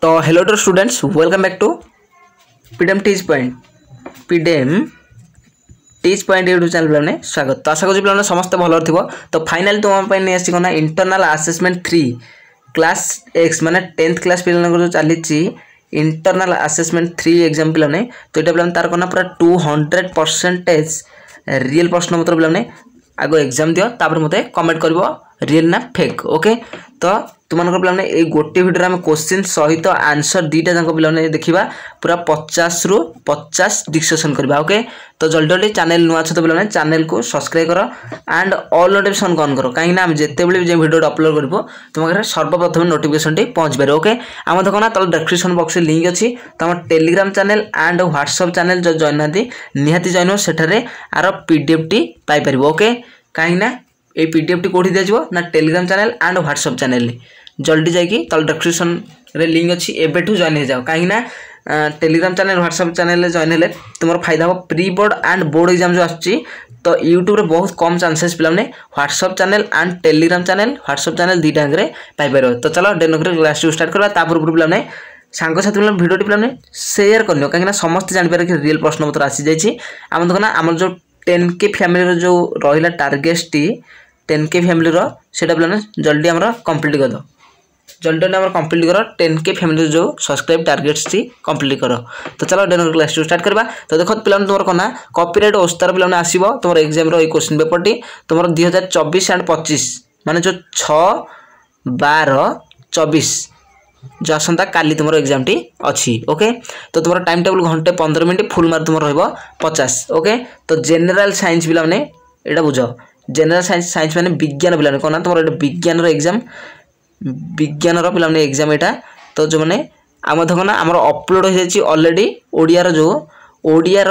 तो hello to students welcome back to PDM teach point YouTube channel पे स्वागत। तो आशा करूँ पे समस्त भल थी। तो फाइनाली तुम आसना इंटरनल असेसमेंट 3 क्लास एक्स माने 10th क्लास पे जो चली इंटरनल असेसमेंट 3 एग्जाम पे तो ये तार कहना पूरा 200% रियल प्रश्न उत्तर पे आग एग्जाम दियो तापर मते कमेंट करिवो रियल ना फेक। ओके तो तुमनकर पिलाने ए गोटे वीडियो में क्वेश्चन सहित आंसर दीटा जाक पिलाने देखिबा पूरा 50 रु 50 डिस्कशन करबा। ओके तो जल्दी जल्दी चैनल नुआ छ तो पिलाने चैनल को सब्सक्राइब करो एंड ऑल नोटिफिकेशन ऑन करो कहीं ना हम जेते बेले जे वीडियो अपलोड करबो तुम घर सर्वप्रथम नोटिफिकेशन टी पहुंच बेरे। ओके आम देखना तल डिस्क्रिप्शन बॉक्स रे लिंक अछि तो हम Telegram channel and WhatsApp channel जो जॉइन नादी निहाती जॉइन हो सेठारे आरो पीडीएफ टी पाई परिबो। ओके कहीं ना ये पीडीएफ टी कोठी दिया ना Telegram channel and WhatsApp channel जल्दी जाइए तल डिस्क्रिप्शन रे लिंक अच्छी एबेठू जॉइन हो जाओ कहीं ना Telegram channel WhatsApp channel join हेले तुम फायदा हो pre board and board exam जो आसुची तो यूट्यूब रे बहुत कम चांसेस पिलाने WhatsApp channel and Telegram channel WhatsApp channel दुईटा आगे पाइपर। तो चलो डेनोग्रे क्लास स्टार्ट करवा तापर पिलाने सांग साथी भिडियो पिलाने शेयर कर कहीं समस्त जानवर कि रियल प्रश्न उत्तर आसी जाइए। आम देखना आम जो 10K फैमिली जो रहा टारगेट टी 10K फैमिली सेटा पिलाने जल्दी आम कंप्लीट कर दो जल्दी जल्दी आम कंप्लीट करो 10K फैमिली जो सब्सक्राइब टारगेट्स टी कंप्लीट करो। तो चलो डेनोग्रे क्लास स्टार्ट करवा। तो देखो पिला तुम कौन कॉपीराइट ओस्तार पिला आसो तुम एग्जाम क्वेश्चन पेपर टी तुम 2024 एंड 25 माने जो 6, 12, 24 जो आसंता काली तुम एग्जाम टी अच्छी। ओके तो तुम टाइम टेबल घंटे 15 मिनट फुल मार्क तुम रहिबो 50। ओके तो जेनरल साइंस पिला माने एटा बुझ जेनरल साइंस माने विज्ञान पिला माने कोना तुम विज्ञान एग्जाम विज्ञान पिला माने एग्जाम एटा। तो जो माने आम देखना आम अपलोड हो जाए ऑलरेडी ओडिया जो Odia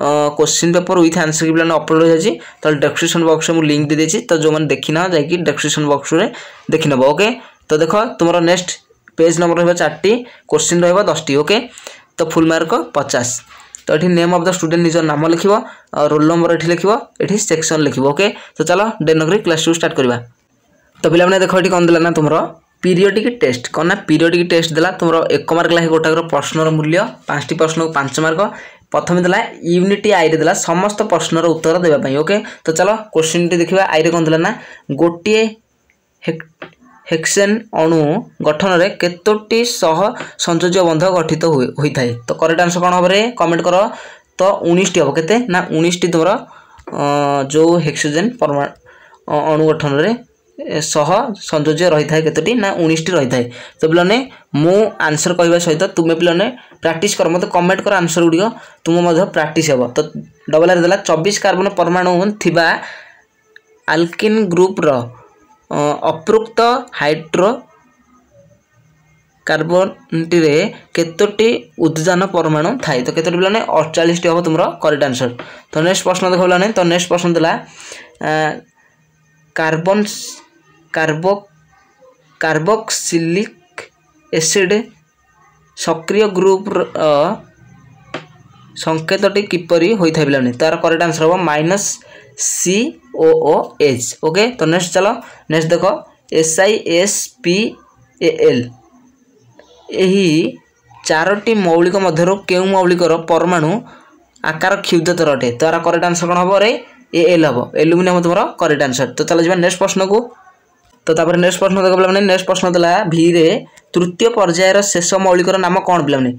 question paper with answer पिला अपलोड हो जाए तो डिस्क्रिप्शन बॉक्स में लिंक दे देछि तो जो मैंने देखी ना जाकि डिस्क्रिप्शन बॉक्स में देखि नब। ओके तो देख तुम नेक्स्ट पेज नंबर रहा 4टी क्वेश्चन रहा 10टी। ओके तो फुल मार्क 50। तो ये नेम ऑफ द स्टूडेंट निज नाम लिख रोल नंबर ये लिख ये सेक्शन लिख। ओके तो चलो डेनोग्रे क्लास स्टार्ट करवा। तो पिला मैंने देख ये कौन देला ना तुम पीरियडिक टेस्ट कौन ना पीरियडिक टेस्ट देला तुम 1 मार्क लाखे गोटाकर प्रश्नर मूल्य 5टी प्रश्न को 5 मार्क प्रथम देला यूनिटी आई रे देला समस्त प्रश्नर उत्तर देवाई। ओके तो चलो क्वेश्चन टी देखा आई रे कौन देला ना गोटे हेक्सेन अणु गठन में केतोटी सह संयोज्य बंध गठित होता है। तो करेक्ट आंसर कौन हम कमेंट कर तो 19टी हम के ना 19टी तुम जो हेक्सोजेन परमाणु अणु गठन में सह संयोज्य रही है केतोटी ना 19टी रही है। तो पिलाने मु आंसर कहवा सहित तुम्हें पिलाने प्रैक्टिस कर मत कमेंट कर आंसर गुड़िक तुम प्रैक्टिस हे। तो डबल आर देला 24 कार्बन परमाणु थिबा आल्किन ग्रुप रो अप्रोक्त हाइड्रो कार्बन टी केतोटी उद्जान परमाणु थाए। तो केतोटी पिलाने 48टी हम तुम करेक्ट आंसर। तो नेक्स्ट प्रश्न देख पिलाने तो नेक्स्ट प्रश्न देला कार्बोक्सिलिक एसिड सक्रिय ग्रुप संकेतटी किपरि होइथाय पिलाने तार करेक्ट आंसर हम -COOH। ओके तो नेक्स्ट चलो नेक्स्ट देखो SiSPAL यही 4टी मौलिक मध्य केउ मौलिकर परमाणु आकार क्षुद्रतर अटे तार करेक्ट आंसर कौन हम AL हम एल्युमिनियम तुम करेक्ट आंसर। तो चलो जी नेक्स्ट प्रश्न को। तो तापर नेक्स्ट प्रश्न देख पे नेक्स्ट प्रश्न देला V रे तृतीय पर्यायर शेष मौलिकर नाम कौन पे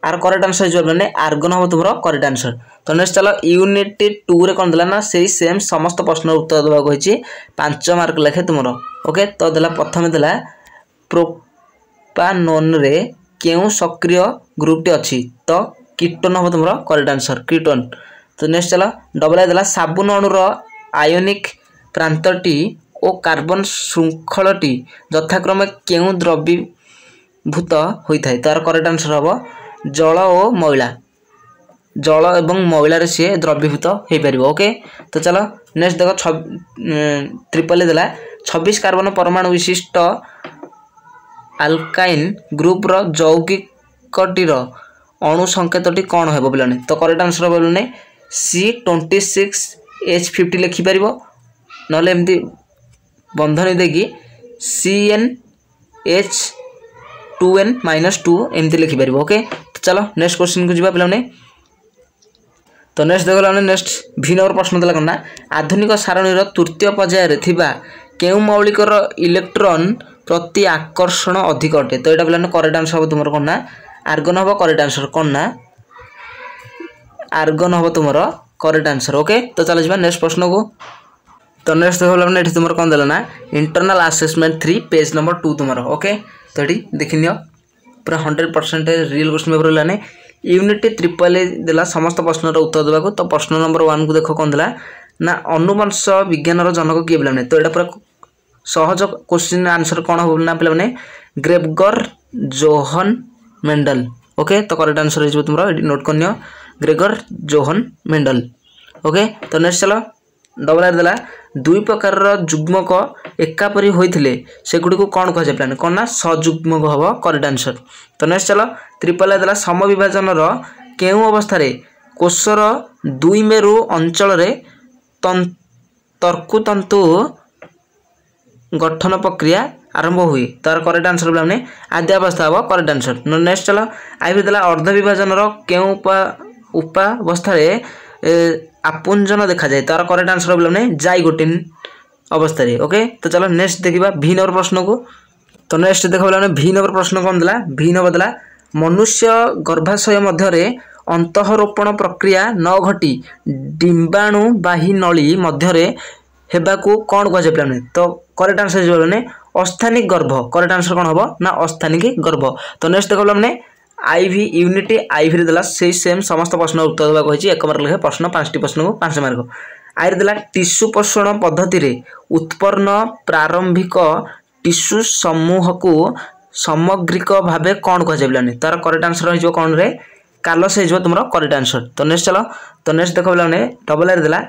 आर करेक्ट आंसर जो पे आर्गन हम तुम करेक्ट आंसर। तो नेक्स्ट चलो यूनिट 2 रे कौन देला ना से सेम समस्त प्रश्न उत्तर देवा कही 5 मार्क लेखे तुम। ओके तो देला प्रथम देला प्रोपानोन रे केउ सक्रिय ग्रुप टी अच्छी तो कीटोन हम तुम करेक्ट आंसर कीटोन। तो नेक्स्ट चलो डबल आई देला साबुन अणुर आयोनिक प्रांतटी और कार्बन श्रृंखलटी यथाक्रमे केउ द्रवीभूत होता है तार करेक्ट आंसर हम जल और मैला जल एवं मैला रे सी द्रवीभूत हो पार। ओके तो चलो नेक्स्ट देखो ट्रिपल देला 26 कार्बन परमाणु विशिष्ट आल्काइन ग्रुप रो यौगिकटीर अणु संकेतटी कौन है पिलाने। तो करेक्ट आंसर बोलने C26H50 लिखिपर ना एमती बंधनी देगी CnH 2n - 2 एमती लिखिपर। ओके तो चलो नेक्स्ट क्वेश्चन को जी पे। तो नेक्स्ट देख पे नेक्स्ट भि नंबर प्रश्न देला कना आधुनिक सारणीर तृतीय पर्यायर थिबा केउ मौलिकर इलेक्ट्रॉन प्रति आकर्षण अधिक अटे। तो यहाँ पे करेक्ट आंसर हम तुम कौन ना आर्गन हम करेक्ट आंसर कौन ना आर्गन हम तुम करेक्ट आंसर। ओके तो चलो जी नेक्स्ट प्रश्न को। तो नेक्स्ट देख पे तुम कौन देला ना इंटरनल असेसमेंट 3 पेज नंबर 2 तुम। ओके तो ये देखनी पूरा 100% रियल क्वेश्चन पेपर लाने यूनिटी ट्रिपल ए देला समस्त प्रश्न उत्तर देवा। तो प्रश्न नंबर 1 को देख कौन देला ना अनुवंश विज्ञान जनक किए पे। तो यहाँ पूरा सहज क्वेश्चन आंसर कौन हो ना पे ग्रेगर जोहन मेंडल। ओके तो करेक्ट आंसर हो तुम नोट कर ग्रेगर जोहन मेंडल। ओके तो नेक्स्ट चलो डबल आर देला दुई प्रकार जुग्मक एकापरी होइथिले सेगुडी को कौन कह जाए कौन ना सजुग्मक हम करेक्ट आंसर। तो नेक्स्ट चलो ट्रिपल आर देला सम विभाजन केउ अवस्था कोषर दुई मेरु अंचल तर्कुतंतु गठन प्रक्रिया आरंभ हुए। तार करेक्ट आंसर बोला आद्य अवस्था हम करेक्ट आंसर। नेक्स्ट चलो आई देला अर्ध विभाजन केउ उपावस्था आपुंजन देखा जाए। तार करेक्ट आंसर बोला जाइगोटिन अवस्था। ओके तो चलो नेक्स्ट देखा भि नंबर प्रश्न को। तो नेक्स्ट देख बोला भि नंबर प्रश्न कौन देला भि नंबर देला मनुष्य गर्भाशय मध्य अंतरोपण प्रक्रिया न घटी डिंबाणुवाही नली मध्य हेबाकू कौन कह जाए। तो करेक्ट आंसर जो अस्थानिक गर्भ करेक्ट आंसर कौन हम ना अस्थानिक गर्भ। तो नेक्स्ट देख बोला आईवी यूनिटी आईवी देला से सेम समस्त प्रश्न उत्तर देवा कही 1 मार्क लेखे प्रश्न 5टी प्रश्न को 5 मार्क। आई देला टिश्यू पोषण पद्धति रे उत्पन्न प्रारंभिक टिश्यू समूह को सामग्रिक भाव कौन कह जाए। तार करेक्ट आंसर हो कौन रे कालस हो तुम करेक्ट आंसर। तो नेक्स्ट चलो तो नेक्स्ट देख बोला डबल आर देला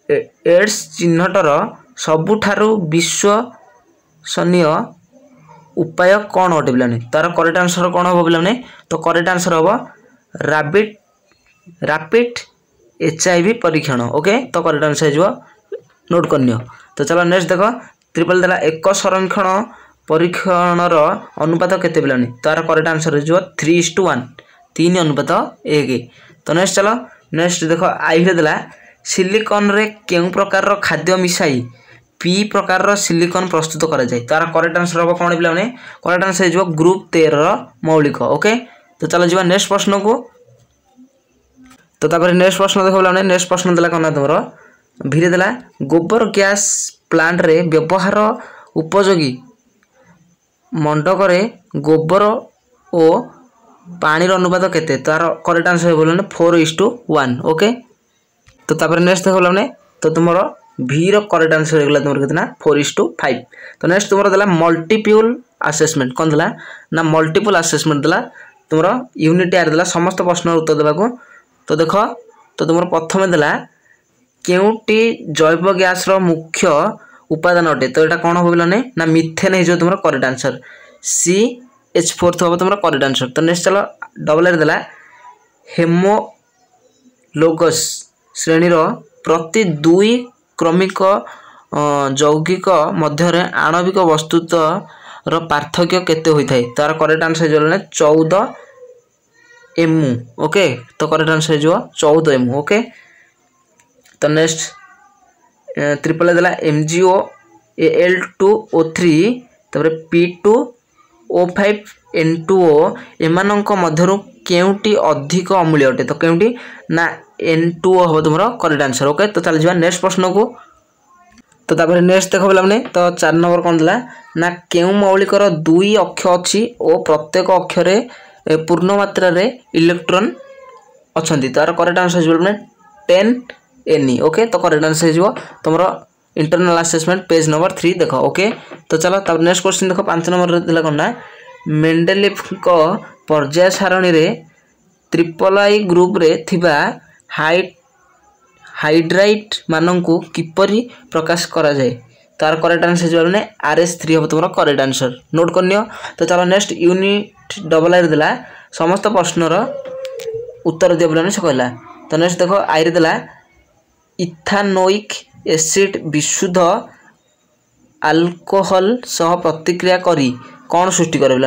एड्स चिन्हटर सबुठारु विश्वसनीय उपाय कौन अटे पे। तार करेक्ट आंसर कौन हम पे। तो करेक्ट आंसर हम रैपिड HIV परीक्षण। ओके तो करेक्ट आंसर हो नोट करनी। तो चलो नेक्स्ट देख ट्रिपल देला एक संरक्षण परीक्षणर अनुपात केते पे। तार करेक्ट आंसर हो 3:1 3 अनुपात 1। तो नेक्स्ट चलो नेक्स्ट देख आई देला सिलिकॉन रे केउ प्रकार खाद्य मिसाई P प्रकार सिलिकॉन प्रस्तुत करा जाए। तार करेक्ट आंसर हम कौन पे करेक्ट आंसर हो ग्रुप 13 मौलिक। ओके तो चलो जी नेक्स्ट प्रश्न को। तो तापर नेक्स्ट प्रश्न देख बोला नेक्स्ट प्रश्न देला कौन तुम भीरे देला गोबर गैस प्लांट रे व्यवहार उपयोगी मंडक रे गोबर ओ पानी अनुपात केते। तार करेक्ट आंसर बोला 4:1। ओके तो तापर नेक्स्ट देख बोला तो तुम भि करेक्ट आंसर होगा तुम कितना 4:5। तो नेक्स्ट तुम देला मल्टीपल असेसमेंट कौन देला ना मल्टीपल असेसमेंट देला तुम यूनिट आर देला समस्त प्रश्न उत्तर देवा। तो देख तो तुम प्रथम देला केउटी जैव गैस मुख्य उपादान अटे। तो यहाँ कौन हम पे ना मिथेन हो तुम करेक्ट आंसर CH4 हम तुम करेक्ट आंसर। तो नेक्स्ट चलो डबल आर देला हेमोलोगस श्रेणीर प्रति 2 क्रमिक यौगिक मध्य आणविक वस्तुतर पार्थक्य केते होता है। तार करेक्ट आंसर जो 14 MU। ओके तो करेक्ट आंसर जो 14 MU। ओके तो नेक्स्ट ट्रिपल देला MgO Al2O3 तापर P2O5 N2O एमानक मध्यरु केउटी अधिक अमूल्य अटे। तो केउटी ना N2O हम तुम करेक्ट आंसर। ओके तो चल जा नेक्स्ट प्रश्न को। तो तापर नेक्स्ट देख बोला तो 4 नंबर कौन देला ना केउ मौलिकर 2 अक्ष अच्छी और प्रत्येक अक्षरे पूर्ण मात्रा रे इलेक्ट्रॉन अच्छी। तार करेक्ट आंसर हो 10 Ne। ओके तो करेक्ट आंसर हो तुम इंटरनल असेसमेंट पेज नंबर 3 देख। ओके तो चलो तब नेक्स्ट क्वेश्चन देख 5 नंबर देला कौन ना मेंडेलीफ को पर्याय सारणी रे ट्रिपल आई ग्रुप रे थिबा हाइड्राइट मानंकु किपरि प्रकाश करा जाए। तार करेक्ट आंसर जो RS3 हम तुम करेक्ट आंसर नोट करनी। तो चलो नेक्स्ट यूनिट डबल आई देला समस्त प्रश्नर उत्तर दिया बोला से कहला। तो नेक्स्ट देख आई देला इथानोइक एसिड विशुद्ध अल्कोहल सह प्रतिक्रिया करी कौन सृष्टि करे